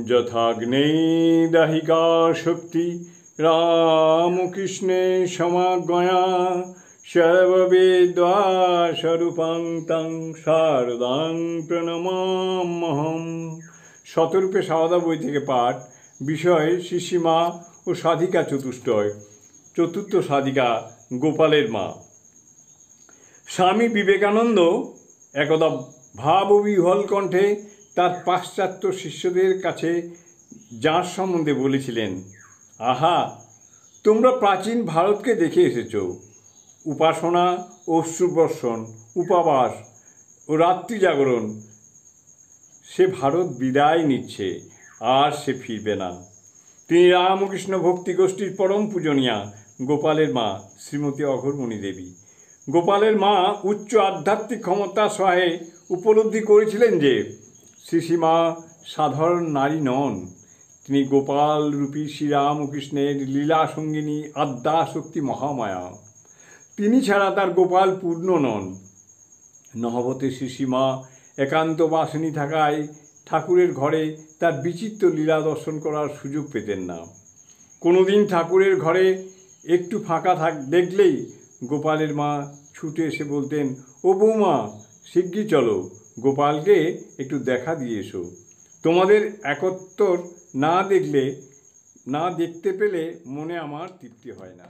যথাগ্নেই দাহিকা শক্তি রামকৃষ্ণে সমাজ্ঞয়া সর্ববেদ্বাস্বরূপাং তং শারদাং প্রণমাম্যহম। শতরূপে সারদা বই থেকে পাঠ। বিষয় শিশিমা ও সাধিকা চতুষ্টয়। চতুর্থ সাধিকা গোপালের মা। স্বামী বিবেকানন্দ একদা ভাববিহ্বল কণ্ঠে তার পাশ্চাত্য শিষ্যদের কাছে যাঁর সম্বন্ধে বলেছিলেন, আহা, তোমরা প্রাচীন ভারতকে দেখে এসেছ। উপাসনা, অশ্রুবর্ষণ, উপবাস ও রাত্রি জাগরণ, সে ভারত বিদায় নিচ্ছে, আর সে ফিরবে না। তিনি রামকৃষ্ণ ভক্তি গোষ্ঠীর পরম পূজনীয়া গোপালের মা শ্রীমতী অঘোরমণি দেবী। গোপালের মা উচ্চ আধ্যাত্মিক ক্ষমতা সহায়ে উপলব্ধি করেছিলেন যে শ্রীসীমা সাধারণ নারী নন, তিনি গোপাল রূপী শ্রীরামকৃষ্ণের লীলা সঙ্গিনী আদ্যাশক্তি মহামায়া। তিনি ছাড়া তার গোপাল পূর্ণ নন। নহবতে শ্রীসীমা একান্ত বাসিনী থাকায় ঠাকুরের ঘরে তার বিচিত্র লীলা দর্শন করার সুযোগ পেতেন না। কোনোদিন ঠাকুরের ঘরে একটু ফাঁকা দেখলেই গোপালের মা ছুটে এসে বলতেন, ও বৌমা, শিগগির চলো, গোপালকে একটু দেখা দিয়ে এসো। তোমাদের একত্তর না দেখতে পেলে মনে আমার তৃপ্তি হয় না।